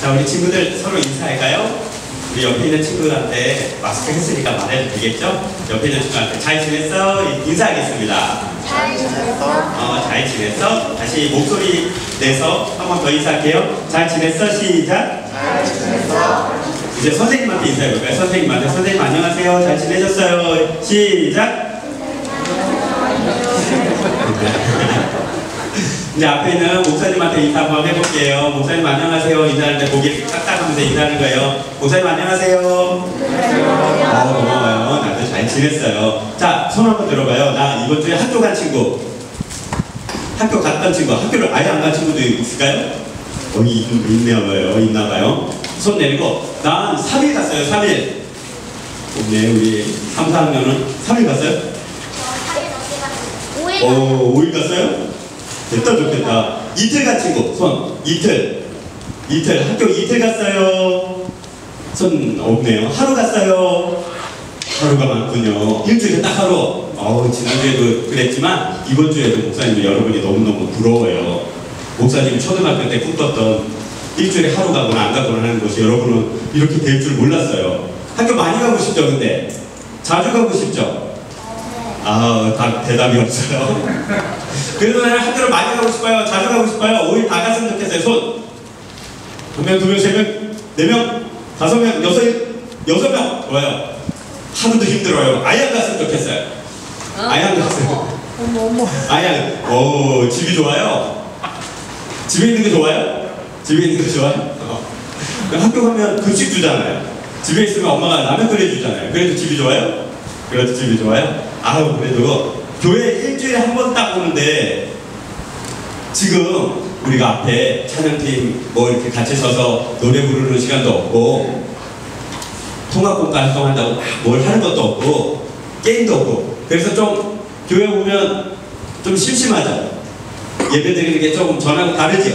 자, 우리 친구들 서로 인사할까요? 우리 옆에 있는 친구한테 마스크 했으니까 말해도 되겠죠? 옆에 있는 친구한테 잘 지냈어? 인사하겠습니다. 잘 지냈어? 잘 지냈어? 다시 목소리 내서 한 번 더 인사할게요. 잘 지냈어? 시작. 잘 지냈어? 이제 선생님한테 인사해볼까요? 선생님 안녕하세요. 잘 지내셨어요? 시작. 이제 앞에 있는 목사님한테 인사 한번 해볼게요. 목사님 안녕하세요. 인사하는데 고개를 깍깍하면서 인사하는 거예요. 목사님 안녕하세요. 고마워요. 나도 잘 지냈어요. 자, 손 한번 들어봐요. 나 이번 주에 학교 간 친구, 학교 갔던 친구, 학교를 아예 안 간 친구도 있을까요? 있나봐요. 손 내리고, 난 3일 갔어요. 3일. 네, 우리 3, 4학년은 3일 갔어요? 5일 갔어요? 됐다, 좋겠다. 이틀 간 친구, 손. 이틀. 학교 이틀 갔어요. 손 없네요. 하루 갔어요. 하루가 많군요. 일주일에 딱 하루. 지난주에도 그랬지만 이번 주에도 목사님도 여러분이 너무너무 부러워요. 목사님이 초등학교 때 꿈꿨던 일주일에 하루 가거나 안 가거나 하는 것이 여러분은 이렇게 될 줄 몰랐어요. 학교 많이 가고 싶죠, 근데? 자주 가고 싶죠? 다 대답이 없어요. 그래도 나는 학교를 많이 가고 싶어요. 자주 가고 싶어요. 5일 다 갔으면 좋겠어요. 손. 1명, 2명, 3명, 4명, 5명, 6명. 좋아요. 하루도 힘들어요. 아예 안 갔으면 좋겠어요. 아예 안 갔어요. 아예 안. 집이 좋아요? 집에 있는 게 좋아요? 집에 있는 게 좋아요? 학교 가면 급식 주잖아요. 집에 있으면 엄마가 라면 끓여주잖아요. 그래도 집이 좋아요? 그래도 집이 좋아요? 그래도 교회 일주일에 한 번 딱 오는데 지금 우리가 앞에 찬양팀 이렇게 같이 서서 노래 부르는 시간도 없고 통합공과 활동한다고 막 뭘 하는 것도 없고 게임도 없고 그래서 좀 교회 오면 좀 심심하죠. 예배 드리는 게 조금 전하고 다르죠.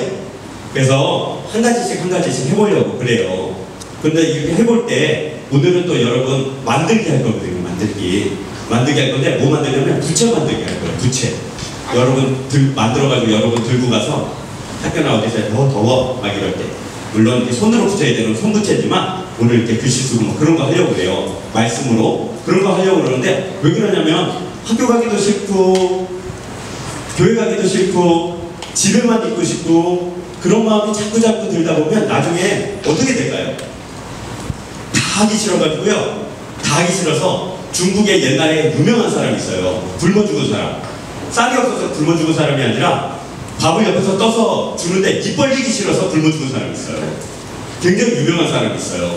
그래서 한 가지씩 해보려고 그래요. 근데 이렇게 해볼 때 오늘은 또 여러분 만들기 할 거거든요. 만들기 할 건데 뭐 만들냐면 부채 만들기 할 거예요. 부채. 여러분 만들어가지고 여러분 들고 가서 학교나 어디서 더워 막 이럴 때 물론 이렇게 손으로 붙여야 되는 손부채지만 오늘 이렇게 글씨 쓰고 뭐 그런 거 하려고 그래요. 말씀으로 그런 거 하려고 그러는데 왜 그러냐면 학교 가기도 싫고 교회 가기도 싫고 집에만 있고 싶고 그런 마음이 자꾸 들다 보면 나중에 어떻게 될까요? 다 하기 싫어가지고요. 다 하기 싫어서 중국에 옛날에 유명한 사람이 있어요. 굶어 죽은 사람. 쌀이 없어서 굶어 죽은 사람이 아니라 밥을 옆에서 떠서 주는데 입 벌리기 싫어서 굶어 죽은 사람이 있어요. 굉장히 유명한 사람이 있어요.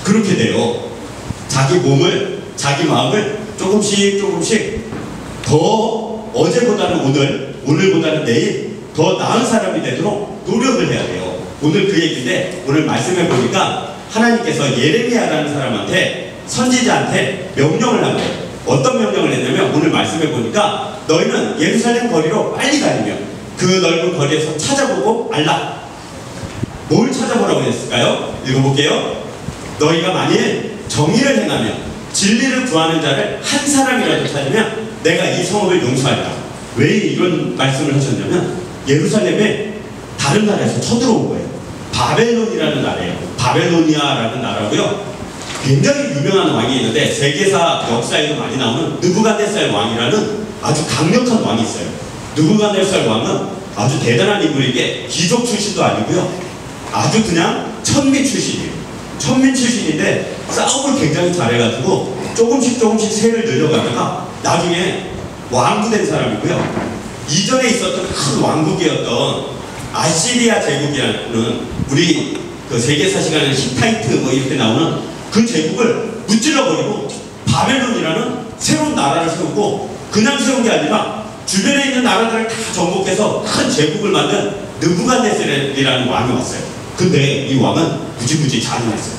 그렇게 돼요. 자기 몸을, 자기 마음을 조금씩 더 어제보다는 오늘보다는 내일 더 나은 사람이 되도록 노력을 해야 돼요. 오늘 그 얘기인데 오늘 말씀해 보니까 하나님께서 예레미야라는 사람한테 선지자한테 명령을 한 거예요. 어떤 명령을 했냐면 오늘 말씀해 보니까 너희는 예루살렘 거리로 빨리 다니며 그 넓은 거리에서 찾아보고 알라. 뭘 찾아보라고 했을까요? 읽어볼게요. 너희가 만일 정의를 행하며 진리를 구하는 자를 한 사람이라도 찾으면 내가 이 성읍을 용서하리라. 왜 이런 말씀을 하셨냐면 예루살렘에 다른 나라에서 쳐들어온 거예요. 바벨론이라는 나라예요. 바벨로니아라는 나라고요. 굉장히 유명한 왕이 있는데 세계사 역사에도 많이 나오는 느부갓네살 왕이라는 아주 강력한 왕이 있어요. 느부갓네살 왕은 아주 대단한 인물이게 귀족 출신도 아니고요. 아주 그냥 천민 출신이에요. 천민 출신인데 싸움을 굉장히 잘해가지고 조금씩 세를 늘려가다가 나중에 왕도 된 사람이고요. 이전에 있었던 큰 왕국이었던 아시리아 제국이라는 우리 그 세계사 시간에 히타이트 이렇게 나오는 그 제국을 무찔러버리고 바벨론이라는 새로운 나라를 세우고 그냥 세운 게 아니라 주변에 있는 나라들을 다 정복해서 큰 제국을 만든 느부갓네살이라는 왕이 왔어요. 근데 이 왕은 무지무지 잔인했어요.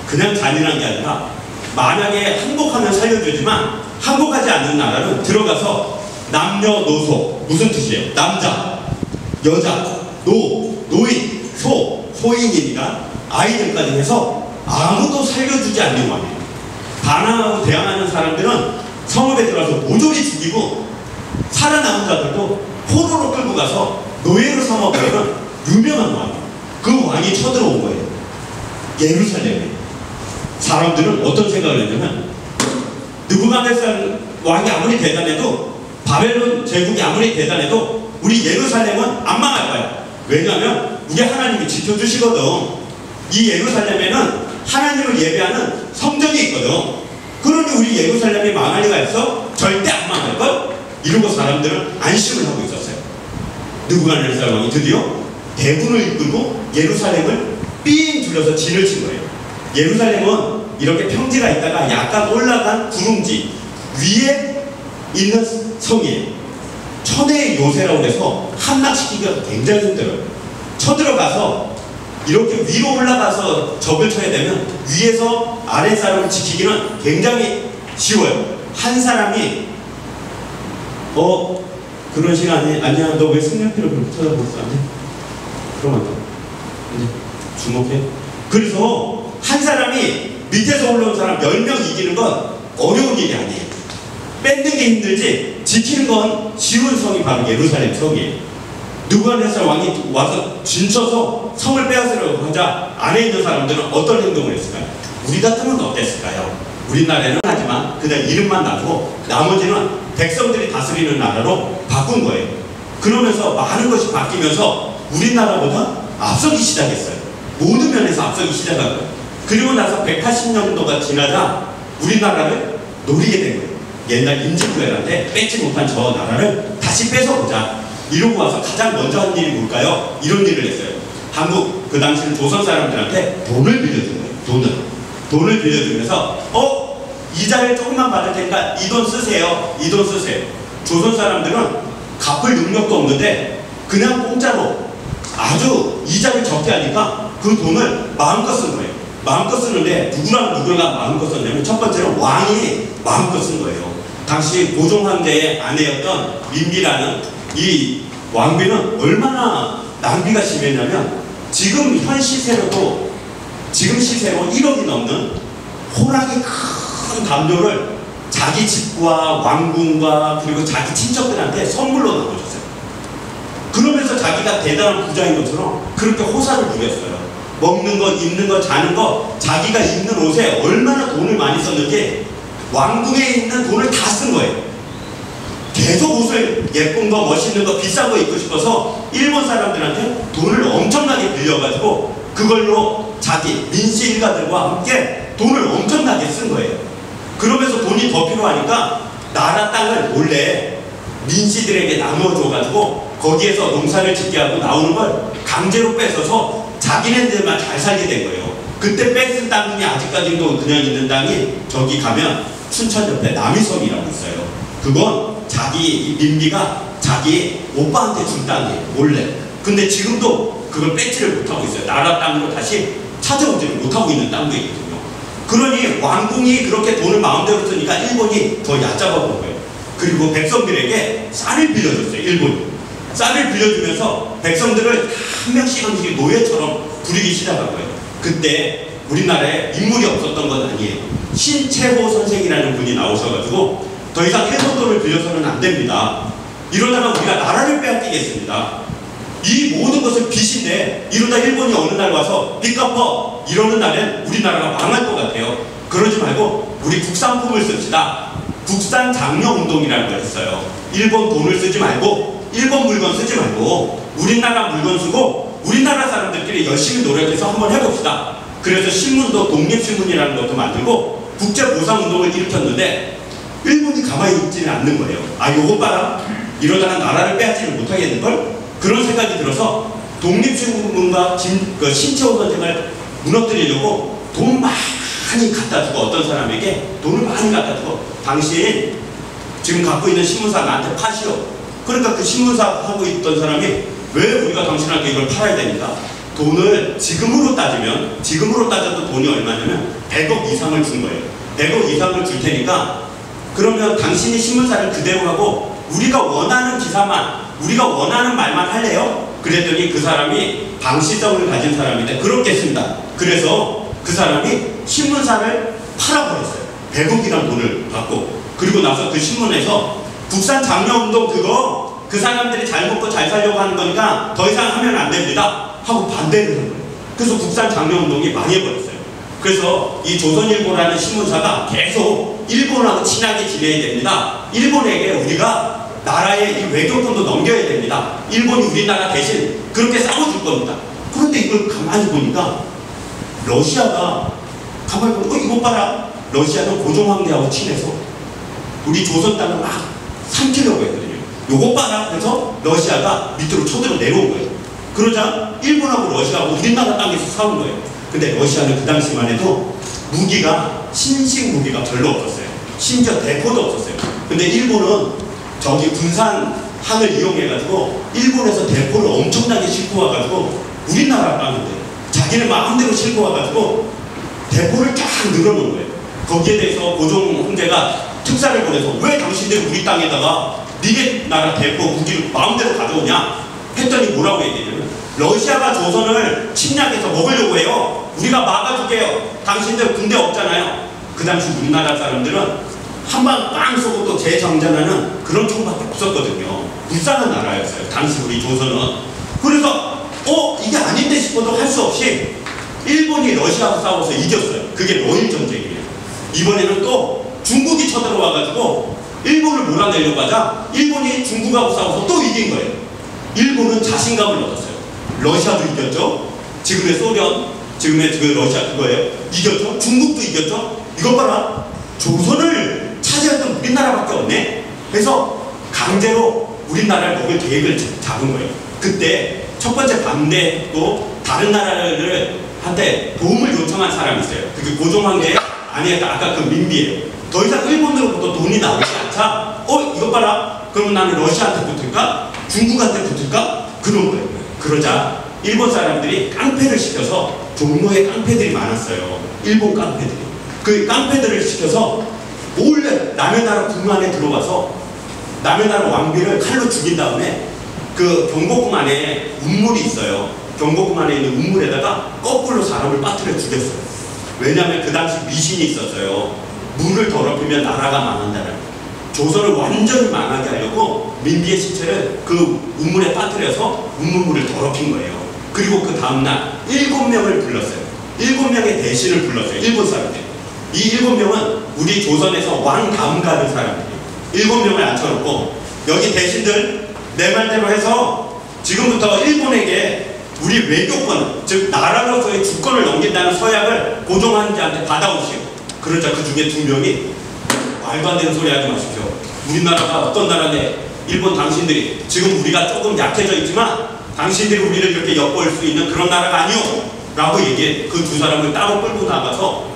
그냥 잔인한 게 아니라 만약에 항복하면 살려주지만 항복하지 않는 나라는 들어가서 남녀노소 무슨 뜻이에요? 남자, 여자, 노인, 소인이니까 아이들까지 해서 아무도 살려주지 않는 왕이에요. 반항하고 대항하는 사람들은 성읍에 들어가서 모조리 죽이고 살아남은 자들도 포로로 끌고 가서 노예로 삼아버리는 유명한 왕이에요. 그 왕이 쳐들어온 거예요. 예루살렘에 사람들은 어떤 생각을 했냐면 느부갓네살 왕이 아무리 대단해도 바벨론 제국이 아무리 대단해도 우리 예루살렘은 안 망할 거야. 왜냐하면 우리 하나님이 지켜주시거든. 이 예루살렘에는 하나님을 예배하는 성전이 있거든. 그러니 우리 예루살렘이 망할 리가 있어? 절대 안 망할걸? 이러고 사람들은 안심을 하고 있었어요. 느부갓네살 왕이 드디어 대군을 이끌고 예루살렘을 삥 둘러서 진을 친 거예요. 예루살렘은 이렇게 평지가 있다가 약간 올라간 구릉지 위에 있는 성이에요. 천혜의 요새라고 해서 함락시키기가 굉장히 힘들어요. 쳐들어가서 이렇게 위로 올라가서 적을 쳐야 되면 위에서 아랫사람을 지키기는 굉장히 쉬워요. 한 사람이 그런 시간에 아니야 너 왜 승려피를 그렇게 쳐다보고 있어? 그러면 이제 주목해. 그래서 한 사람이 밑에서 올라온 사람 10명 이기는 건 어려운 일이 아니에요. 뺏는 게 힘들지 지키는 건 쉬운 성이 바로 예루살렘 성이에요. 느부갓네살 왕이 와서 진쳐서 성을 빼앗으려고 하자 안에 있는 사람들은 어떤 행동을 했을까요? 우리 같으면 어땠을까요? 우리나라에는 하지만 그냥 이름만 놔두고 나머지는 백성들이 다스리는 나라로 바꾼 거예요. 그러면서 많은 것이 바뀌면서 우리나라보다 앞서기 시작했어요. 모든 면에서 앞서기 시작한 거예요. 그리고 나서 180년도가 지나자 우리나라를 노리게 된 거예요. 옛날 임진왜란때 뺏지 못한 저 나라를 다시 뺏어보자. 이러고 와서 가장 먼저 한 일이 뭘까요? 이런 일을 했어요. 한국 그 당시는 조선 사람들한테 돈을 빌려준 거예요. 돈을 빌려주면서 이자를 조금만 받을 테니까 이 돈 쓰세요. 이 돈 쓰세요. 조선 사람들은 갚을 능력도 없는데 그냥 공짜로 아주 이자를 적게 하니까 그 돈을 마음껏 쓴 거예요. 마음껏 쓰는데 누구가 마음껏 썼냐면 첫 번째로 왕이 마음껏 쓴 거예요. 당시 고종 황제의 아내였던 민비라는 이 왕비는 얼마나 낭비가 심했냐면 지금 시세로 1억이 넘는 호랑이 큰 담요를 자기 집과 왕궁과 그리고 자기 친척들한테 선물로 나눠줬어요. 그러면서 자기가 대단한 부자인 것처럼 그렇게 호사를 부렸어요. 먹는 거, 입는 거, 자는 거, 자기가 입는 옷에 얼마나 돈을 많이 썼는지 왕궁에 있는 돈을 다 쓴 거예요. 계속 옷을 예쁜 거, 멋있는 거, 비싼 거 입고 싶어서 일본 사람들한테 돈을 엄청나게 빌려가지고 그걸로 자기 민씨 일가들과 함께 돈을 엄청나게 쓴 거예요. 그러면서 돈이 더 필요하니까 나라 땅을 몰래 민씨들에게 나눠줘가지고 거기에서 농사를 짓게 하고 나오는 걸 강제로 뺏어서 자기네들만 잘 살게 된 거예요. 그때 뺏은 땅이 아직까지도 그냥 있는 땅이 저기 가면 춘천 옆에 남이섬이라고 있어요. 그건 자기 민비가 자기 오빠한테 준 땅이에요. 몰래. 근데 지금도 그걸 뺏지를 못하고 있어요. 나라 땅으로 다시 찾아오지를 못하고 있는 땅도 있거든요. 그러니 왕궁이 그렇게 돈을 마음대로 쓰니까 일본이 더 얕잡아 본 거예요. 그리고 백성들에게 쌀을 빌려줬어요. 일본이. 쌀을 빌려주면서 백성들을 한 명씩 노예처럼 부리기 시작한 거예요. 그때 우리나라에 인물이 없었던 건 아니에요. 신채호 선생이라는 분이 나오셔가지고 더 이상 일본 돈을 빌려서는 안 됩니다. 이러다가 우리가 나라를 빼앗기겠습니다. 이 모든 것은 빚인데 이러다 일본이 어느 날 와서 빚 갚어 이러는 날엔 우리나라가 망할 것 같아요. 그러지 말고 우리 국산품을 씁시다. 국산 장려 운동이라는 걸 했어요. 일본 돈을 쓰지 말고 일본 물건 쓰지 말고 우리나라 물건 쓰고 우리나라 사람들끼리 열심히 노력해서 한번 해봅시다. 그래서 신문도 독립신문이라는 것도 만들고 국제보상운동을 일으켰는데 일본이 가만히 있지는 않는 거예요. 요거 봐라. 이러다가 나라를 빼앗지를 못하겠는걸? 그런 생각이 들어서 독립신문과 신채호 선생을 무너뜨리려고 돈 많이 갖다 주고 어떤 사람에게 돈을 많이 갖다 주고 당신 지금 갖고 있는 신문사 나한테 파시오. 그러니까 그 신문사 하고 있던 사람이 왜 우리가 당신한테 이걸 팔아야 됩니까? 돈을 지금으로 따져도 돈이 얼마냐면 100억 이상을 준 거예요. 100억 이상을 줄 테니까 그러면 당신이 신문사를 그대로 하고 우리가 원하는 기사만 우리가 원하는 말만 할래요? 그랬더니 그 사람이 방시성을 가진 사람인데 그렇겠습니다. 그래서 그 사람이 신문사를 팔아버렸어요. 100억이란 돈을 받고. 그리고 나서 그 신문에서 국산 장려운동 그거 그 사람들이 잘 먹고 잘 살려고 하는 거니까 더 이상 하면 안 됩니다 하고 반대를 한 거예요. 그래서 국산 장려운동이 망해버렸어요. 그래서 이 조선일보라는 신문사가 계속 일본하고 친하게 지내야 됩니다. 일본에게 우리가 나라의 이 외교권도 넘겨야 됩니다. 일본이 우리나라 대신 그렇게 싸워줄 겁니다. 그런데 이걸 가만히 보니까 러시아가 가만히 보면 이거 봐라. 러시아는 고종황제하고 친해서 우리 조선 땅을 막 삼키려고 했거든요. 요거 봐라. 그래서 러시아가 밑으로 쳐들어 내려온 거예요. 그러자 일본하고 러시아하고 우리나라 땅에서 싸운 거예요. 근데 러시아는 그 당시만 해도 무기가 신식 무기가 별로 없었어요. 심지어 대포도 없었어요. 근데 일본은 저기 군산항을 이용해가지고 일본에서 대포를 엄청나게 싣고 와가지고 우리나라 땅인데 자기는 마음대로 싣고 와가지고 대포를 쫙 늘어놓은 거예요. 거기에 대해서 고종 황제가 특사를 보내서 왜 당신들이 우리 땅에다가 니네 나라 대포 무기를 마음대로 가져오냐 했더니 뭐라고 얘기해요? 러시아가 조선을 침략해서 먹으려고 해요. 우리가 막아줄게요. 당신들 군대 없잖아요. 그 당시 우리나라 사람들은 한방 빵 쏘고 또 재정전하는 그런 총밖에 없었거든요. 불쌍한 나라였어요. 당시 우리 조선은. 그래서 이게 아닌데 싶어도 할 수 없이 일본이 러시아하고 싸워서 이겼어요. 그게 러일 전쟁이에요. 이번에는 또 중국이 쳐들어와가지고 일본을 몰아내려고 하자 일본이 중국하고 싸워서 또 이긴 거예요. 일본은 자신감을 얻었어요. 러시아도 이겼죠. 지금의 소련, 지금의 그 러시아 그거예요. 이겼죠. 중국도 이겼죠. 이것 봐라. 조선을 차지했던 우리나라밖에 없네. 그래서 강제로 우리나라를 먹을 계획을 잡은 거예요. 그때 첫 번째 반대도 다른 나라를 한테 도움을 요청한 사람이 있어요. 그게 고종황제의 아내가 아까 그 민비예요. 더 이상 일본으로부터 돈이 나오지 않자 이것 봐라. 그러면 나는 러시아한테 붙을까? 중국한테 붙을까? 그런 거예요. 그러자 일본 사람들이 깡패를 시켜서 종로에 깡패들이 많았어요. 일본 깡패들이. 그 깡패들을 시켜서 몰래 남의 나라 궁 안에 들어가서 남의 나라 왕비를 칼로 죽인 다음에 그 경복궁 안에 운물이 있어요. 경복궁 안에 있는 운물에다가 거꾸로 사람을 빠뜨려 죽였어요. 왜냐하면 그 당시 미신이 있었어요. 물을 더럽히면 나라가 망한다는. 조선을 완전히 망하게 하려고 민비의 시체를 그 운물에 빠뜨려서 운물물을 더럽힌 거예요. 그리고 그 다음날 7명을 불렀어요. 7명의 대신을 불렀어요. 일본 사람들. 이 7명은 우리 조선에서 왕 다음 가는 사람들이에요. 7명을 앉혀놓고 여기 대신들 내 말대로 해서 지금부터 일본에게 우리 외교권, 즉 나라로서의 주권을 넘긴다는 서약을 고종황제한테 받아오시오. 그러자 그 중에 2명이 말도 안 되는 소리 하지 마십시오. 우리나라가 어떤 나라인데 일본 당신들이 지금 우리가 조금 약해져 있지만 당신들이 우리를 이렇게 엿볼 수 있는 그런 나라가 아니오 라고 얘기해. 그 2사람을 따로 끌고 나가서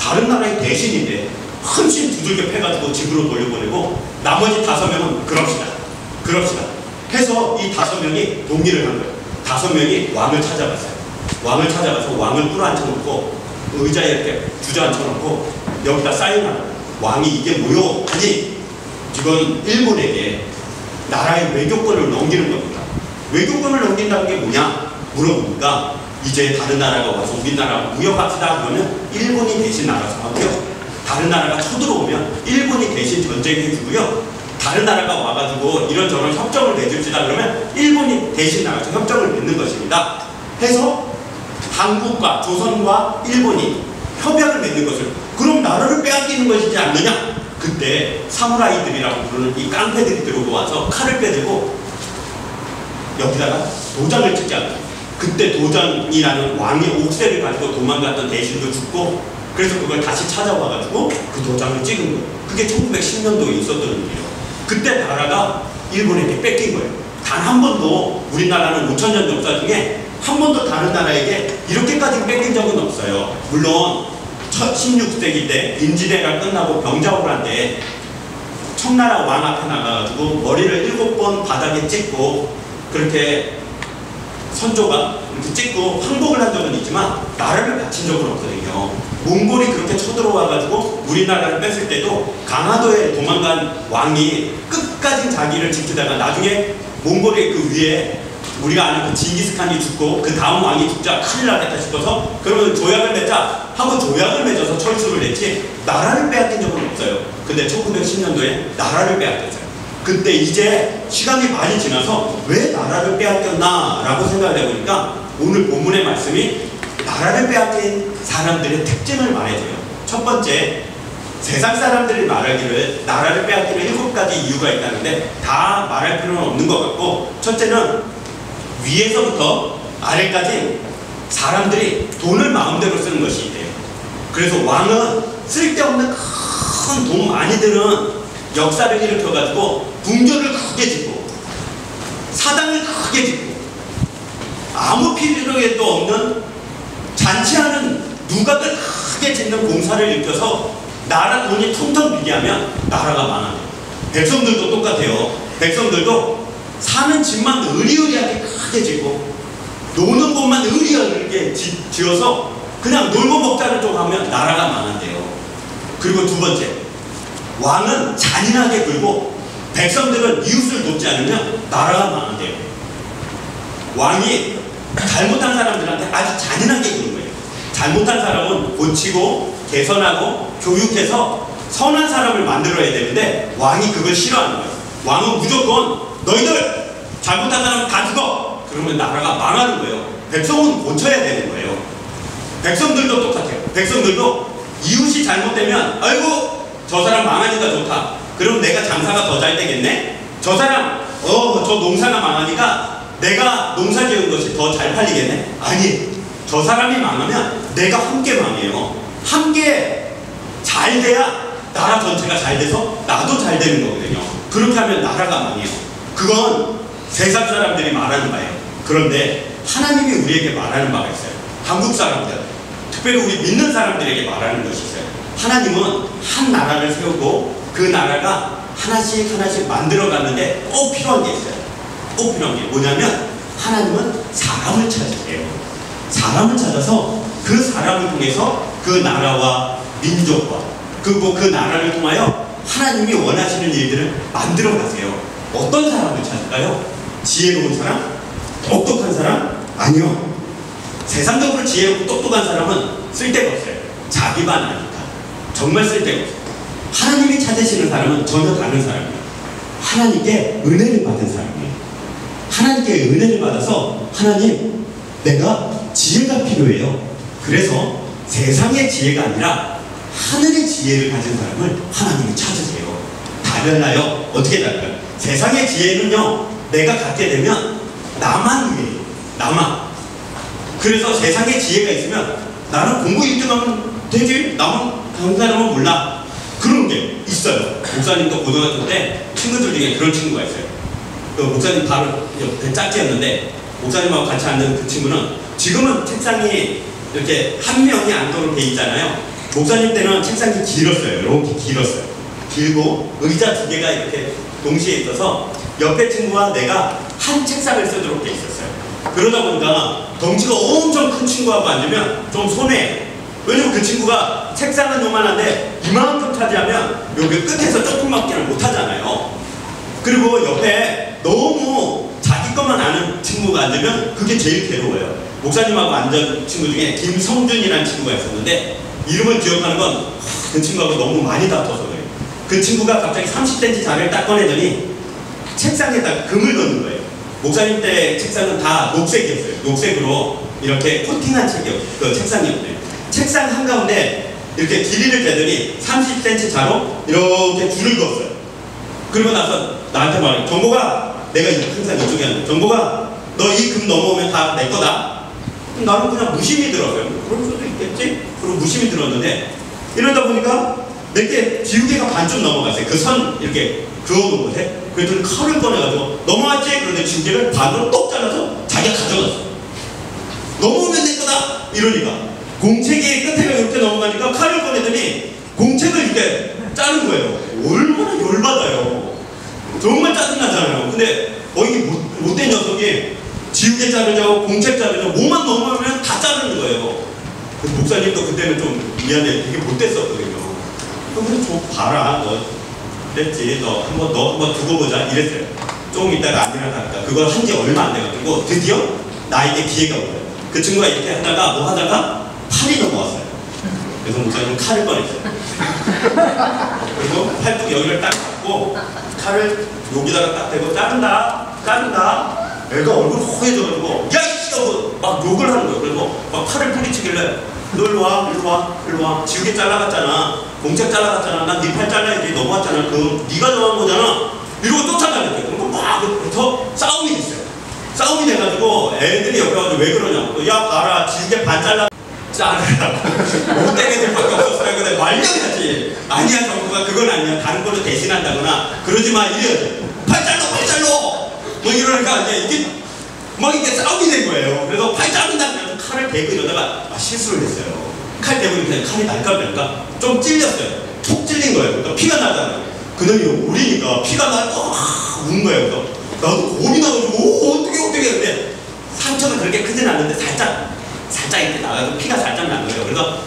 다른 나라의 대신인데 헌신 두들겨 패가지고 집으로 돌려보내고 나머지 5명은 그럽시다 해서 이 5명이 동의를 한 거예요. 5명이 왕을 찾아갔어요. 왕을 찾아가서 왕을 끌어앉혀놓고 의자에 이렇게 주저앉혀놓고 여기다 사인하라고. 왕이 이게 뭐요? 아니 지금 일본에게 나라의 외교권을 넘기는 겁니다. 외교권을 넘긴다는 게 뭐냐 물어보니까 이제 다른 나라가 와서 우리나라와 무역합시다 그러면 일본이 대신 나가서 하고요. 다른 나라가 쳐들어오면 일본이 대신 전쟁해주고요. 다른 나라가 와가지고 이런저런 협정을 맺읍시다 그러면 일본이 대신 나가서 협정을 맺는 것입니다. 해서 한국과 조선과 일본이 협약을 맺는 것을 그럼 나라를 빼앗기는 것이지 않느냐? 그때 사무라이들이라고 부르는 이 깡패들이 들어와서 칼을 빼들고 여기다가 도장을 찍지 않아요. 그때 도장이라는 왕의 옥새를 가지고 도망갔던 대신도 죽고 그래서 그걸 다시 찾아와가지고 그 도장을 찍은 거예요. 그게 1910년도에 있었던 일이에요. 그때 나라가 일본에게 뺏긴 거예요. 단 한 번도 우리나라는 5000년 역사 중에 한 번도 다른 나라에게 이렇게까지 뺏긴 적은 없어요. 물론 16세기 때 임진왜란 끝나고 병자호란 때 청나라 왕 앞에 나가가지고 머리를 7번 바닥에 찍고 그렇게 선조가 이렇게 찍고 항복을 한 적은 있지만 나라를 바친 적은 없거든요. 몽골이 그렇게 쳐들어와가지고 우리나라를 뺐을 때도 강화도에 도망간 왕이 끝까지 자기를 지키다가 나중에 몽골의 그 위에 우리가 아는 그 징기스칸이 죽고 그 다음 왕이 죽자 큰일 나겠다 싶어서 그러면 조약을 맺자 하고 조약을 맺어서 철수를 했지 나라를 빼앗긴 적은 없어요. 근데 1910년도에 나라를 빼앗겼어요. 그때 이제 시간이 많이 지나서 왜 나라를 빼앗겼나 라고 생각을 해보니까 오늘 본문의 말씀이 나라를 빼앗긴 사람들의 특징을 말해줘요. 첫 번째, 세상 사람들이 말하기를 나라를 빼앗기는 7가지 이유가 있다는데 다 말할 필요는 없는 것 같고, 첫째는 위에서부터 아래까지 사람들이 돈을 마음대로 쓰는 것이 있대요. 그래서 왕은 쓸데없는 큰 돈 많이 드는 역사를 일으켜가지고 궁전을 크게 짓고 사당을 크게 짓고 아무 필요에도 없는 잔치하는 누각을 크게 짓는 공사를 일으켜서 나라 돈이 텅텅 비게 하면 나라가 망합니다. 백성들도 똑같아요. 백성들도 사는 집만 의리의리하게 크게 짓고 노는 곳만 의리하게 지어서 그냥 놀고 먹자는 쪽 하면 나라가 망한대요. 그리고 두 번째, 왕은 잔인하게 굴고 백성들은 이웃을 돕지 않으면 나라가 망한대요. 왕이 잘못한 사람들한테 아주 잔인하게 구는 거예요. 잘못한 사람은 고치고 개선하고 교육해서 선한 사람을 만들어야 되는데 왕이 그걸 싫어하는 거예요. 왕은 무조건 너희들 잘못한 사람은 다 죽어! 그러면 나라가 망하는 거예요. 백성은 고쳐야 되는 거예요. 백성들도 똑같아요. 백성들도 이웃이 잘못되면 아이고 저 사람 망하니까 좋다. 그럼 내가 장사가 더 잘 되겠네? 저 사람 저 농사가 망하니까 내가 농사 지은 것이 더 잘 팔리겠네? 아니, 저 사람이 망하면 내가 함께 망해요. 함께 잘 돼야 나라 전체가 잘 돼서 나도 잘 되는 거거든요. 그렇게 하면 나라가 망해요. 그건 세상 사람들이 말하는 바예요. 그런데 하나님이 우리에게 말하는 바가 있어요. 한국 사람들, 특별히 우리 믿는 사람들에게 말하는 것이 있어요. 하나님은 한 나라를 세우고 그 나라가 하나씩 하나씩 만들어가는데 꼭 필요한 게 있어요. 꼭 필요한 게 뭐냐면 하나님은 사람을 찾으세요. 사람을 찾아서 그 사람을 통해서 그 나라와 민족과 그 나라를 통하여 하나님이 원하시는 일들을 만들어 가세요. 어떤 사람을 찾을까요? 지혜로운 사람? 똑똑한 사람? 아니요. 세상적으로 지혜롭고 똑똑한 사람은 쓸데가 없어요. 자기만 아니까. 정말 쓸데가 없어요. 하나님이 찾으시는 사람은 전혀 다른 사람이에요. 하나님께 은혜를 받은 사람이에요. 하나님께 은혜를 받아서 하나님, 내가 지혜가 필요해요. 그래서 세상의 지혜가 아니라 하늘의 지혜를 가진 사람을 하나님이 찾으세요. 달라요. 어떻게 달라요? 세상의 지혜는요, 내가 갖게 되면 나만 위해요. 나만. 그래서 세상에 지혜가 있으면 나는 공부 1등하면 되지, 나만 다른 사람은 몰라, 그런 게 있어요. 목사님도 고등학교 때 친구들 중에 그런 친구가 있어요. 그 목사님 바로 옆에 짝지였는데 목사님하고 같이 앉는 그 친구는 지금은 책상이 이렇게 한 명이 앉도록 돼 있잖아요. 목사님 때는 책상이 길었어요. 이렇게 길었어요. 길고 의자 2개가 이렇게 동시에 있어서 옆에 친구와 내가 한 책상을 쓰도록 돼 있었어요. 그러다 보니까 덩치가 엄청 큰 친구하고 앉으면 좀 손해요. 왜냐면 그 친구가 책상은 요만한데 이만큼 차지하면 여기 끝에서 조금밖에 못 하잖아요. 그리고 옆에 너무 자기 것만 아는 친구가 앉으면 그게 제일 괴로워요. 목사님하고 앉은 친구 중에 김성준이라는 친구가 있었는데 이름을 기억하는 건 그 친구하고 너무 많이 다퉈서 그래요. 그 친구가 갑자기 30cm 자리를 딱 꺼내더니 책상에다 금을 넣는 거예요. 목사님 때 책상은 다 녹색이었어요. 녹색으로 이렇게 코팅한 그 책상이었대요. 책상 한가운데 이렇게 길이를 재더니 30cm 자로 이렇게 줄을 그었어요. 그리고 나서 나한테 말해, 정보가, 내가 항상 이쪽에 앉는, 정보가 너 이 금 넘어오면 다 내 거다. 나는 그냥 무심히 들었어요. 그럴 수도 있겠지? 그리고 무심히 들었는데 이러다 보니까 내게 지우개가 반쯤 넘어갔어요. 그 선 이렇게 그어놓은 곳에. 그랬더니 칼을 꺼내가지고 넘어왔지? 그런데 지우개를 반으로 똑 잘라서 자기가 가져갔어. 넘어오면 내 거다! 이러니까 공책이 끝에가 이렇게 넘어가니까 칼을 꺼내더니 공책을 이렇게 자른 거예요. 얼마나 열받아요. 정말 짜증나잖아요. 근데 거기 못된 녀석이 지우개 자르자고 공책 자르자고 뭐만 넘어가면 다 자르는 거예요. 목사님도 그때는 좀 미안해, 되게 못됐었거든요. 그럼 좀 봐라, 너 그랬지, 너 한번 두고 보자 이랬어요. 조금 있다가 안 일어나니까 그걸 한 지 얼마 안 돼가지고 드디어 나에게 기회가 온 거예요. 그 친구가 이렇게 하다가 뭐 하다가 팔이 넘어왔어요. 그래서 목사님은 칼을 꺼냈어요. 그리고 팔뚝 여기를 딱 잡고 칼을 여기다가 딱 대고 자른다. 애가 얼굴 호해져가지고 야! 뛰어고 막 욕을 하는 거예요. 그래서 막 팔을 뿌리치길래 너 일로 와, 일로 와, 일로 와. 지우개 잘라갔잖아. 공책 잘라갔잖아. 난 네 팔 잘라야지. 넘어왔잖아. 그거 네가 정한 거잖아. 이러고 쫓아다녔대요. 그럼 막부터 싸움이 됐어요. 싸움이 돼가지고 애들이 옆에 와서 왜 그러냐고. 야 봐라, 지우개 반 자르라고. 못된 애들밖에 없었어요. 근데 말려야지. 아니야 정부가 그건 아니야. 다른 걸로 대신한다거나 그러지 마. 이래. 팔 잘라. 뭐 이러니까 이제 이게 막 이게 싸움이 된 거예요. 그래서 팔 자른다면 칼을 대고 이러다가 실수를 했어요. 칼 대고 이렇게 칼이 날까 좀 찔렸어요. 툭 찔린 거예요. 그러니까 피가 나잖아요. 그놈이 우리니까 피가 나고 운 거예요. 그래서 나도 겁이 나가지고 어떻게 했는데 상처가 그렇게 크진 않는데 살짝 이렇게 나가서 피가 살짝 난 거예요. 그래서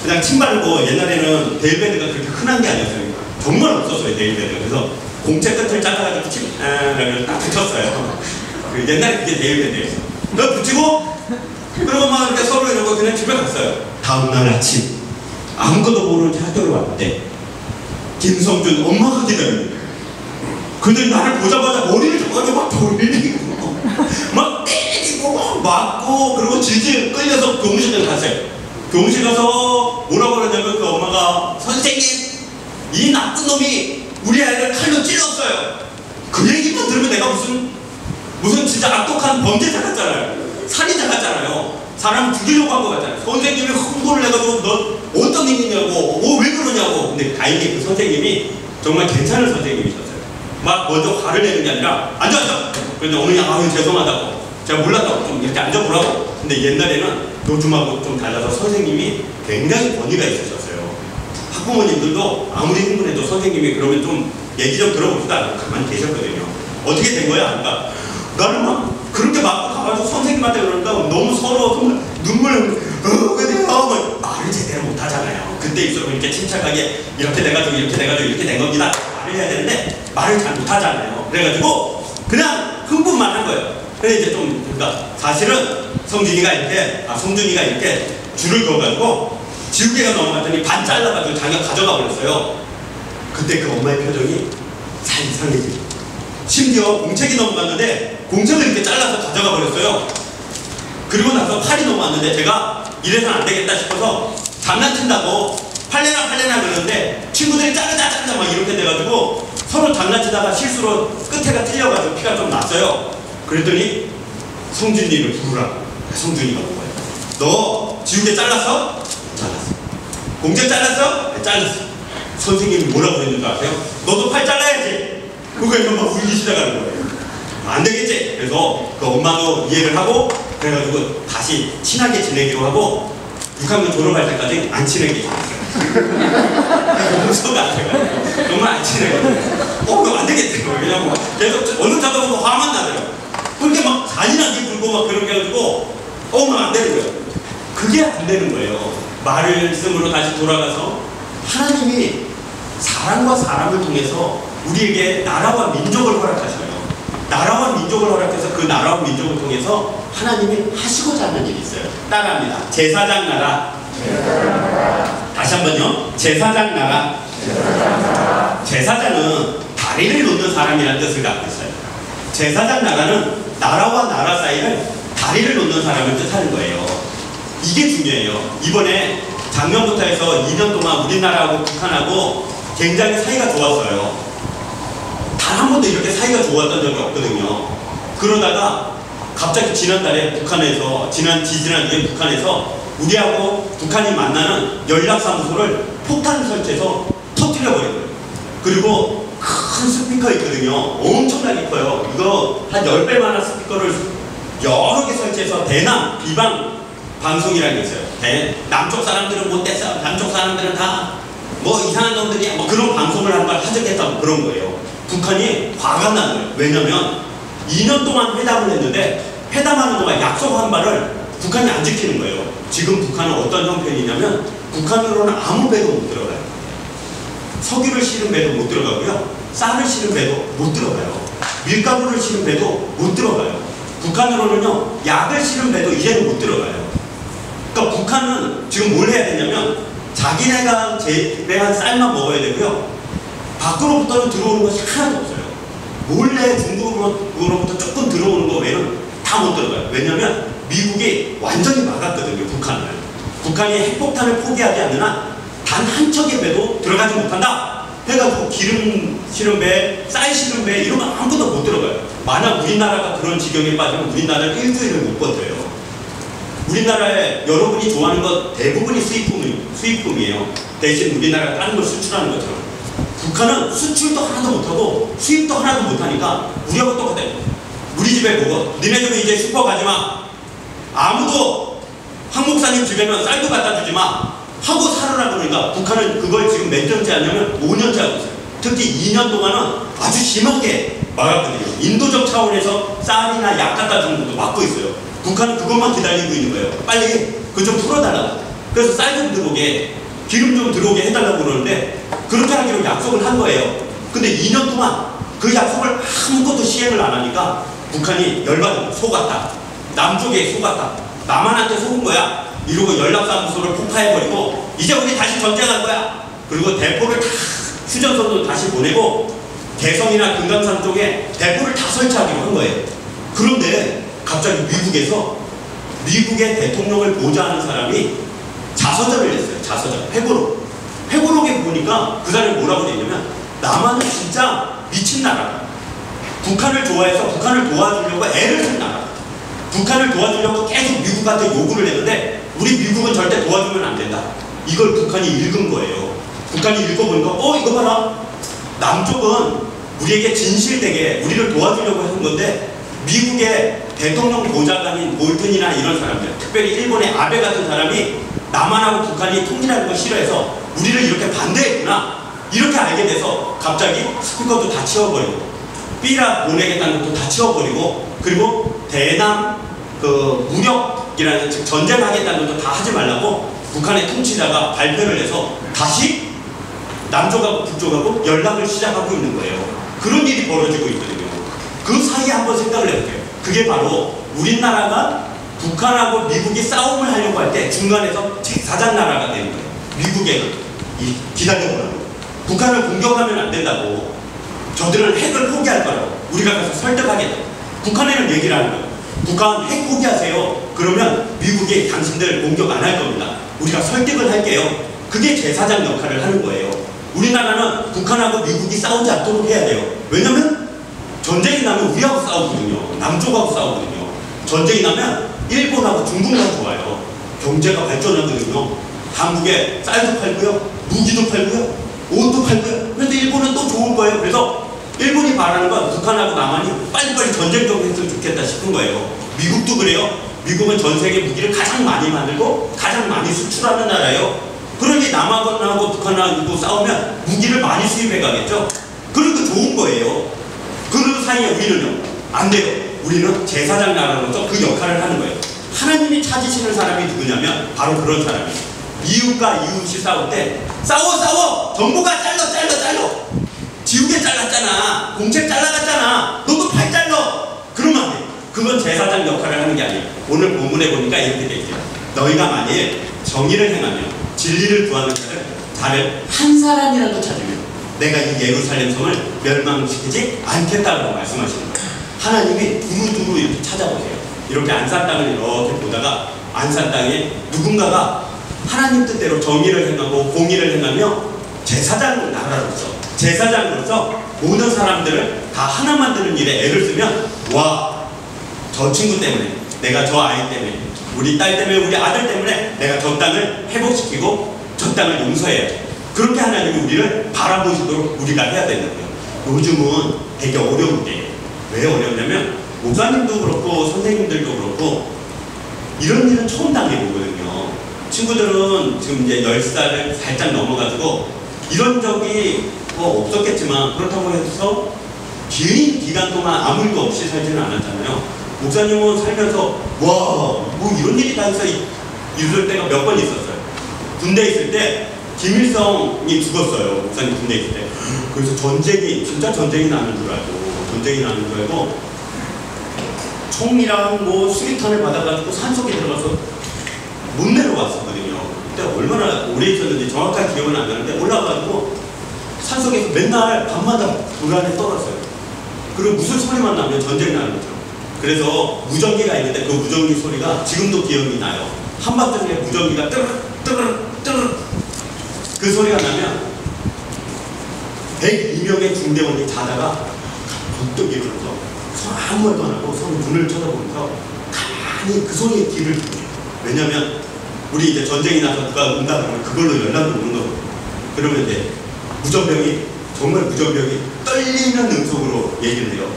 그냥 침 바르고 옛날에는 데일밴드가 그렇게 흔한 게 아니었어요. 정말 없었어요 데일밴드가. 그래서 공책 끝을 잘라가지고 딱 붙였어요. 그 옛날에 그게 데일밴드였어요. 그거 붙이고 그러고 막 이렇게 서로 이러고 그냥 집에 갔어요. 다음날 아침 아무것도 모르는 채 학교를 왔는데 김성준 엄마가 기다리는 거예요. 근데 나를 보자마자 머리를 잡아가지고 막 돌리고 막 때리고 막 맞고 그리고 질질 끌려서 교무실에 갔어요. 교무실 가서 뭐라고 그러냐면 그 엄마가 선생님 이 나쁜 놈이 우리 아이를 칼로 찔렀어요. 그 얘기만 들으면 내가 무슨 진짜 악독한 범죄자 같잖아요. 살인자 같잖아요. 사람 죽이려고 한 것 같잖아요. 선생님이 흥분을 해가지고 너 어떤 일이냐고 왜 그러냐고. 근데 다행히 그 선생님이 정말 괜찮은 선생님이셨어요. 막 먼저 화를 내는 게 아니라 앉아. 그런데 어머니 아유 죄송하다고 제가 몰랐다고 좀 이렇게 앉아보라고. 근데 옛날에는 요즘하고 좀 달라서 선생님이 굉장히 권위가 있으셨어요. 학부모님들도 아무리 흥분해도 선생님이 그러면 좀 얘기 좀 들어봅시다. 가만히 계셨거든요. 어떻게 된 거야? 그러니까 나는 막 그렇게 막 가가지고 선생님한테 그러니까 너무 서러워서 눈물 그래요. 막 말을 제대로 못 하잖아요. 그때 입술로 이렇게 침착하게 이렇게 돼가지고 이렇게 된 겁니다. 말을 해야 되는데 말을 잘 못 하잖아요. 그래가지고 그냥 흥분만 한 거예요. 그래서 이제 좀 그러니까 사실은 성준이가 이렇게 줄을 그어가지고 지우개가 넘어갔더니 반 잘라가지고 자기가 가져가 버렸어요. 그때 그 엄마의 표정이 잘 이상해지고 심지어 공책이 넘어갔는데 공책을 이렇게 잘라서 가져가 버렸어요. 그리고 나서 팔이 넘어왔는데 제가 이래서는 안 되겠다 싶어서 장난친다고 팔레나 그러는데 친구들이 자르자 막 이렇게 돼가지고 서로 장난치다가 실수로 끝에가 찔려가지고 피가 좀 났어요. 그랬더니 성준이를 부르라고. 성준이가 온 거예요. 너 지우개 잘랐어? 잘랐어. 공책 잘랐어? 네, 잘랐어. 선생님이 뭐라고 했는지 아세요? 너도 팔 잘라야지. 그거 막 울기 시작하는 거예요. 안 되겠지? 그래서 그 엄마도 이해를 하고 그래가지고 다시 친하게 지내기로 하고 6학년 졸업할 때까지 안 친하게 지냈어요. 용서가 안 돼가지고 정말 안 친해가지고 그거 안 되겠대. 왜냐면 계속 어느 자도 화만 나더라고요. 그렇게 막 잔인하게 굴고 막 그렇게 해가지고 안 되는 거예요. 그게 안 되는 거예요. 말씀으로 다시 돌아가서 하나님이 사람과 사람을 통해서 우리에게 나라와 민족을 허락하셔요. 나라와 민족을 허락해서 그 나라와 민족을 통해서 하나님이 하시고자 하는 일이 있어요. 따라합니다. 제사장 나라. 다시 한번요. 제사장 나라. 제사장은 다리를 놓는 사람이라는 뜻을 갖고 있어요. 제사장 나라는 나라와 나라 사이를 다리를 놓는 사람을 뜻하는 거예요. 이게 중요해요. 이번에 작년부터 해서 2년 동안 우리나라하고 북한하고 굉장히 사이가 좋았어요. 단 한 번도 이렇게 사이가 좋았던 적이 없거든요. 그러다가 갑자기 지난달에 지지난주에 북한에서 우리하고 북한이 만나는 연락사무소를 폭탄을 설치해서 터뜨려버린 거예요. 그리고 큰 스피커 있거든요. 엄청나게 커요. 이거 한 10배만한 스피커를 여러 개 설치해서 대남 비방 방송이라는 게 있어요. 남쪽 사람들은 못됐어. 남쪽 사람들은 다 뭐 이상한 놈들이 뭐 그런 방송을 한 걸 하적했다고 그런 거예요. 북한이 화가 난 거예요. 왜냐면 2년 동안 회담을 했는데 회담하는 동안 약속한 바를 북한이 안 지키는 거예요. 지금 북한은 어떤 형편이냐면 북한으로는 아무 배도 못 들어가요. 석유를 실은 배도 못 들어가고요. 쌀을 실은 배도 못 들어가요. 밀가루를 실은 배도 못 들어가요. 북한으로는요 약을 실은 배도 이제는 못 들어가요. 그러니까 북한은 지금 뭘 해야 되냐면 자기네가 재배한 쌀만 먹어야 되고요. 밖으로부터는 들어오는 것이 하나도 없어요. 몰래 중국으로부터 조금 들어오는 거 외에는 다 못 들어가요. 왜냐면 미국이 완전히 막았거든요. 북한을. 북한이 핵폭탄을 포기하지 않는 한 단 한 척의 배도 들어가지 못한다 해가지고 기름 실은 배, 쌀 실은 배 이런 거 아무것도 못 들어가요. 만약 우리나라가 그런 지경에 빠지면 우리나라는 일주일을 못 버텨요. 우리나라에 여러분이 좋아하는 것 대부분이 수입품이에요. 대신 우리나라가 다른 걸 수출하는 것처럼. 북한은 수출도 하나도 못하고 수입도 하나도 못하니까 우리하고 똑같아요. 우리 집에 보고 니네 집에 이제 슈퍼 가지마. 아무도 황 목사님 집에는 쌀도 갖다 주지마 하고 살으라 그러니까 북한은 그걸 지금 몇 년째 하냐면 5년째 하고 있어요. 특히 2년 동안은 아주 심하게 막았거든요. 인도적 차원에서 쌀이나 약 갖다 주는 것도 막고 있어요. 북한은 그것만 기다리고 있는 거예요. 빨리 그거 좀 풀어달라고. 그래서 쌀 좀 들어오게, 기름 좀 들어오게 해달라고 그러는데 그렇게 하기로 약속을 한 거예요. 근데 2년 동안 그 약속을 아무것도 시행을 안 하니까 북한이 열받은 속았다. 남쪽에 속았다. 남한한테 속은 거야. 이러고 연락사무소를 폭파해버리고 이제 우리 다시 전쟁할 거야. 그리고 대포를 다 휴전선도 다시 보내고 개성이나 금강산 쪽에 대포를 다 설치하기로 한 거예요. 그런데 갑자기 미국에서 미국의 대통령을 보좌하는 사람이 자서전을 냈어요. 자서전. 회고록. 회고록에 보니까 그 사람이 뭐라고 되냐면 남한은 진짜 미친 나라다. 북한을 좋아해서 북한을 도와주려고 애를 쓴 나라. 북한을 도와주려고 계속 미국한테 요구를 했는데 우리 미국은 절대 도와주면 안 된다. 이걸 북한이 읽은 거예요. 북한이 읽어보니까 이거 봐라. 남쪽은 우리에게 진실되게 우리를 도와주려고 한 건데 미국의 대통령 보좌관인 볼튼이나 이런 사람들, 특별히 일본의 아베 같은 사람이 남한하고 북한이 통일하는 걸 싫어해서 우리를 이렇게 반대했구나. 이렇게 알게 돼서 갑자기 스피커도 다 치워버리고 삐라 보내겠다는 것도 다 치워버리고 그리고 대남 무력이라는 즉 전쟁하겠다는 것도 다 하지 말라고 북한의 통치자가 발표를 해서 다시 남쪽하고 북쪽하고 연락을 시작하고 있는 거예요. 그런 일이 벌어지고 있거든요. 그 사이에 한번 생각을 해볼게요. 그게 바로 우리나라가 북한하고 미국이 싸움을 하려고 할 때 중간에서 제사장 나라가 되는 거예요. 미국에 기다려보라고. 북한을 공격하면 안 된다고. 저들은 핵을 포기할 거라고. 우리가 가서 설득하겠다. 북한에는 얘기를 하는 거예요. 북한 핵 포기하세요. 그러면 미국이 당신들 공격 안 할 겁니다. 우리가 설득을 할게요. 그게 제사장 역할을 하는 거예요. 우리나라는 북한하고 미국이 싸우지 않도록 해야 돼요. 왜냐면 전쟁이 나면 우리하고 싸우거든요. 남쪽하고 싸우거든요. 전쟁이 나면 일본하고 중국만 좋아요. 경제가 발전하거든요. 한국에 쌀도 팔고요. 무기도 팔고요. 옷도 팔고요. 그런데 일본은 또 좋은 거예요. 그래서 일본이 바라는 건 북한하고 남한이 빨리빨리 전쟁 좀 했으면 좋겠다 싶은 거예요. 미국도 그래요. 미국은 전 세계 무기를 가장 많이 만들고 가장 많이 수출하는 나라예요. 그러니 남한하고 북한하고 싸우면 무기를 많이 수입해 가겠죠. 그러니까 좋은 거예요. 그 사이에 우리는요. 안 돼요. 우리는 제사장 나라로서 그 역할을 하는 거예요. 하나님이 찾으시는 사람이 누구냐면 바로 그런 사람이에요. 이웃과 이웃이 싸울 때 싸워! 정부가 잘라! 지우개 잘랐잖아. 공책 잘라갔잖아. 너도 팔 잘라. 그러면 안 돼. 그건 제사장 역할을 하는 게 아니에요. 오늘 본문에 보니까 이렇게 돼 있어요. 너희가 만일 정의를 행하며 진리를 구하는 자를 한 사람이라도 찾으면 내가 이 예루살렘 성을 멸망시키지 않겠다고 말씀하시는 거예요. 하나님이 두루두루 이렇게 찾아보세요. 이렇게 안산 땅을 이렇게 보다가 안산 땅에 누군가가 하나님 뜻대로 정의를 행하고 공의를 행하며 제사장으로서 모든 사람들을 다 하나 만드는 일에 애를 쓰면 와, 저 친구 때문에, 내가 저 아이 때문에, 우리 딸 때문에, 우리 아들 때문에 내가 저 땅을 회복시키고 저 땅을 용서해야 돼. 그렇게 하나님이 우리를 바라보시도록 우리가 해야 되는 거예요. 요즘은 되게 어려운 게 왜 어렵냐면 목사님도 그렇고 선생님들도 그렇고 이런 일은 처음 당해보거든요. 친구들은 지금 이제 10살을 살짝 넘어가지고 이런 적이 뭐 없었겠지만 그렇다고 해서 긴 기간 동안 아무 일도 없이 살지는 않았잖아요. 목사님은 살면서 와, 뭐 이런 일이 다 있어 이럴 때가 몇 번 있었어요. 군대에 있을 때 김일성이 죽었어요. 목사님 군대에 있을 때. 그래서 진짜 전쟁이 나는 줄 알고 총이랑 뭐 수리탄을 받아가지고 산속에 들어가서 못 내려왔었거든요. 그때 얼마나 오래 있었는지 정확한 기억은 안 나는데 올라가가지고 산속에서 맨날 밤마다 불 안에 떨었어요. 그리고 무슨 소리만 나면 전쟁 나는 거죠. 그래서 무전기가 있는데 그 무전기 소리가 지금도 기억이 나요. 한밤중에 무전기가 뜨르르 그 소리가 나면 102명의 중대원이 자다가 번뜩 일어나서 서로 아무 말도 안 하고 서로 눈을 쳐다보면서 가만히 그 소리에 귀를 듣고요. 왜냐면 우리 이제 전쟁이 나서 누가 온다 그러면 그걸로 연락이 오는 거거든요. 그러면 이제 무전병이 정말 무전병이 떨리는 음성으로 얘기를 해요.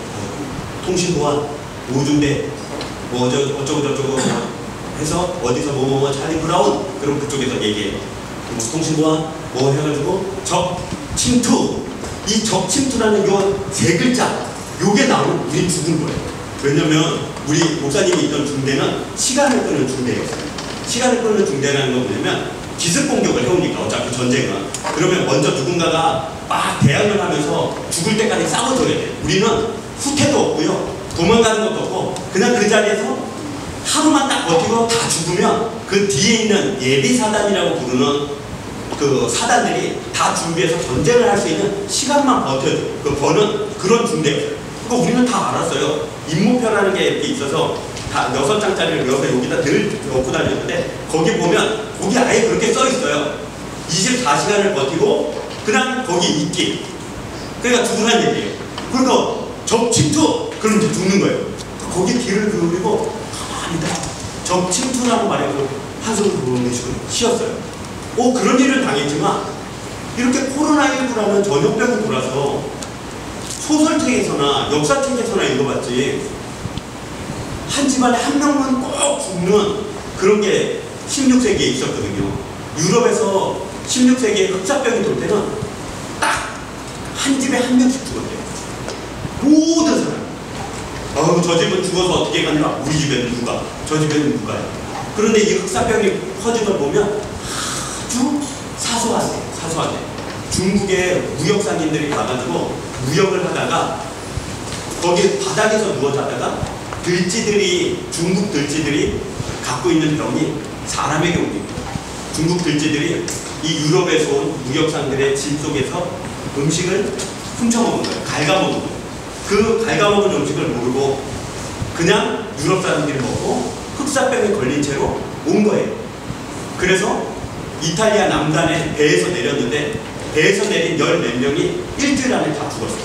통신보안 5중대 뭐 어쩌고 저쩌고 해서 어디서 뭐뭐뭐 찰리 브라운 그럼 그쪽에서 얘기해요. 뭐 통신보안 뭐 해가지고 적 침투 이 적 침투라는 요 세 글자 요게 나오면 우리 죽은 거예요. 왜냐면 우리 목사님이 있던 중대는 시간을 끄는 중대였어요. 시간을 끄는 중대라는 건 뭐냐면 기습 공격을 해오니까 어차피 전쟁은 그러면 먼저 누군가가 막 대항을 하면서 죽을 때까지 싸워줘야 돼. 우리는 후퇴도 없고요 도망가는 것도 없고 그냥 그 자리에서 하루만 딱 버티고 다 죽으면 그 뒤에 있는 예비사단이라고 부르는 그 사단들이 다 준비해서 전쟁을 할 수 있는 시간만 버텨줘. 그 버는 그런 중대였어요. 그거 우리는 다 알았어요. 임무표라는 게 이렇게 있어서 다 6장짜리를 여기다 늘 넣고 다녔는데 거기 보면 거기 아예 그렇게 써 있어요. 24시간을 버티고 그냥 거기 있기. 그러니까 죽으란 얘기예요. 그러니까 적 침투! 그럼 이제 죽는 거예요. 거기 귀를 기울이고 가만히 적 침투라고 말해도 한숨을 내쉬고 쉬었어요. 그런 일을 당했지만 이렇게 코로나19라는 전염병이 돌아서 소설책에서나 역사책에서나 읽어봤지 한 집안에 한 명은 꼭 죽는 그런 게 16세기에 있었거든요. 유럽에서 16세기에 흑사병이 돌 때는 딱 한 집에 한 명씩 죽었대요. 모든 사람. 저 집은 죽어서 어떻게 가냐? 우리 집에는 누가? 저 집에는 누가요? 그런데 이 흑사병이 퍼진 걸 보면 아주 사소하대. 중국의 무역상인들이 가가지고 무역을 하다가 거기 바닥에서 누워 자다가 중국 들쥐들이 갖고 있는 병이 사람에게 옵니다. 중국 들쥐들이 이 유럽에서 온 무역상들의 짐 속에서 음식을 훔쳐먹은 거예요. 갉아먹은 거예요. 그 갉아먹은 음식을 모르고 그냥 유럽 사람들이 먹고 흑사병에 걸린 채로 온 거예요. 그래서 이탈리아 남단에 배에서 내렸는데 배에서 내린 14 명이 일주일 안에 다 죽었어요.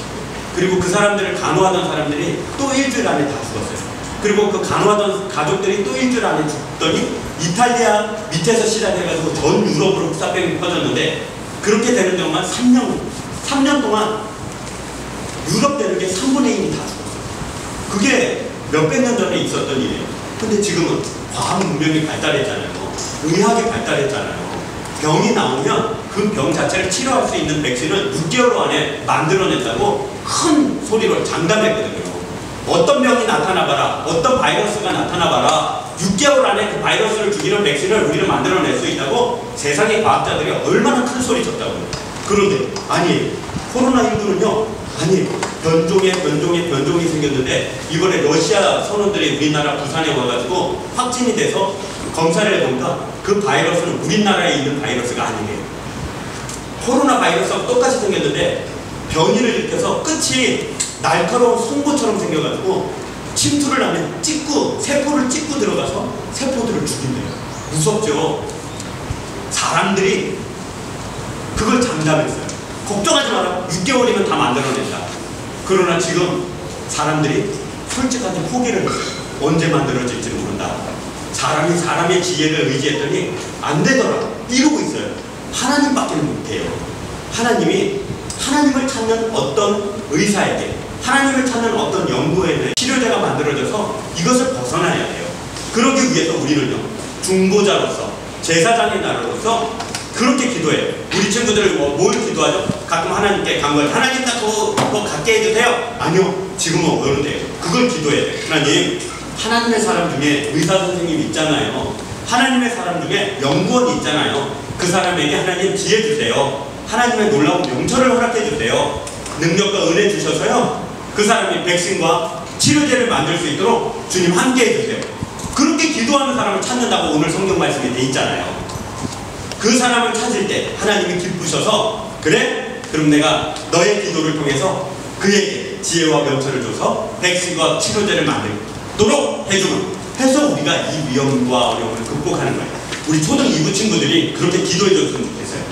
그리고 그 사람들을 간호하던 사람들이 또 일주일 안에 다 죽었어요. 그리고 그 간호하던 가족들이 또 일주일 안에 죽더니 이탈리아 밑에서 시작해가지고 전 유럽으로 흑사병이 퍼졌는데 그렇게 되는 동안 3년 동안 유럽 대륙의 3분의 1이 다 죽었어요. 그게 몇백 년 전에 있었던 일이에요. 근데 지금은 과학 문명이 발달했잖아요. 의학이 발달했잖아요. 병이 나오면 그 병 자체를 치료할 수 있는 백신을 6개월 안에 만들어냈다고 큰 소리로 장담했거든요. 어떤 병이 나타나봐라, 어떤 바이러스가 나타나봐라, 6개월 안에 그 바이러스를 죽이는 백신을 우리는 만들어낼 수 있다고 세상의 과학자들이 얼마나 큰 소리 쳤다고요. 그런데 아니 코로나19는요 아니 변종이 생겼는데 이번에 러시아 선원들이 우리나라 부산에 와가지고 확진이 돼서 검사를 해보니까 그 바이러스는 우리나라에 있는 바이러스가 아니에요. 코로나 바이러스하고 똑같이 생겼는데 변이를 일으켜서 끝이 날카로운 송곳처럼 생겨가지고 침투를 하면 세포를 찍고 들어가서 세포들을 죽인대요. 무섭죠? 사람들이 그걸 장담했어요. 걱정하지 마라. 6개월이면 다 만들어낸다. 그러나 지금 사람들이 솔직하게 포기를 했어요. 언제 만들어질지 모른다. 사람의 지혜를 의지했더니 안 되더라. 이러고 있어요. 하나님밖에 못해요. 하나님을 찾는 어떤 의사에게, 하나님을 찾는 어떤 연구에는 치료제가 만들어져서 이것을 벗어나야 돼요. 그러기 위해서 우리는요, 중보자로서, 제사장의 나라로서 그렇게 기도해요. 우리 친구들 뭘 기도하죠? 가끔 하나님께 간거예요. 하나님 나 더 갖게 해주세요. 아니요, 지금은 어려운데요. 그걸 기도해야 돼요. 하나님의 사람 중에 의사 선생님 있잖아요. 하나님의 사람 중에 연구원이 있잖아요. 그 사람에게 하나님 지혜 주세요. 하나님의 놀라운 명철을 허락해 주세요. 능력과 은혜 주셔서요. 그 사람이 백신과 치료제를 만들 수 있도록 주님 함께 해주세요. 그렇게 기도하는 사람을 찾는다고 오늘 성경 말씀에 돼 있잖아요. 그 사람을 찾을 때 하나님이 기쁘셔서 그래? 그럼 내가 너의 기도를 통해서 그에게 지혜와 명철을 줘서 백신과 치료제를 만들고 해주면 해서 우리가 이 위험과 어려움을 극복하는 거예요. 우리 초등 2부 친구들이 그렇게 기도해 줬으면 좋겠어요.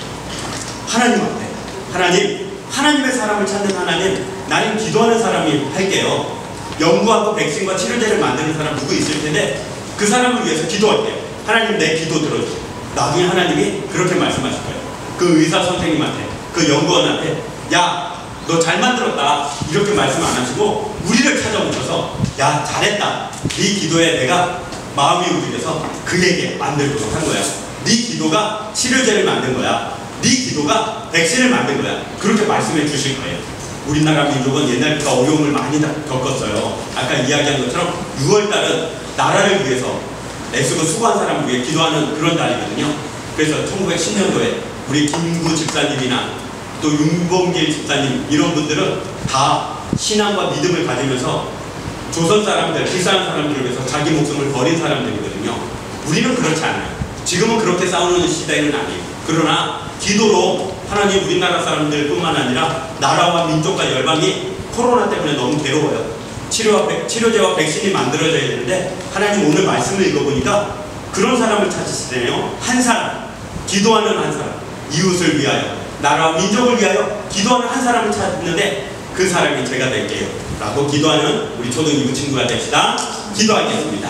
하나님한테, 하나님의 사람을 찾는 하나님, 나는 기도하는 사람이 할게요. 연구하고 백신과 치료제를 만드는 사람 누구 있을 텐데 그 사람을 위해서 기도할게요. 하나님 내 기도 들어주세요. 나중에 하나님이 그렇게 말씀하실 거예요. 그 의사 선생님한테, 그 연구원한테, 야, 너 잘 만들었다, 이렇게 말씀 안 하시고 우리를 찾아오셔서, 야, 잘했다, 네 기도에 내가 마음이 움직여서 그에게 만들도록 한 거야. 네 기도가 치료제를 만든 거야. 네 기도가 백신을 만든 거야. 그렇게 말씀해 주실 거예요. 우리나라 민족은 옛날부터 어려움을 많이 겪었어요. 아까 이야기한 것처럼 6월달은 나라를 위해서 애쓰고 수고한 사람을 위해 기도하는 그런 달이거든요. 그래서 1910년도에 우리 김구 집사님이나 또 윤봉길 집사님, 이런 분들은 다 신앙과 믿음을 가지면서 조선 사람들, 불쌍한 사람들을 위해서 자기 목숨을 버린 사람들이거든요. 우리는 그렇지 않아요. 지금은 그렇게 싸우는 시대는 아니에요. 그러나 기도로 하나님 우리나라 사람들뿐만 아니라 나라와 민족과 열방이 코로나 때문에 너무 괴로워요. 치료제와 백신이 만들어져야 되는데 하나님 오늘 말씀을 읽어보니까 그런 사람을 찾으시네요. 한 사람, 기도하는 한 사람, 이웃을 위하여, 나라와 민족을 위하여 기도하는 한 사람을 찾는데 그 사람이 제가 될게요 라고 기도하는 우리 초등 2부 친구가 됩시다. 기도하겠습니다.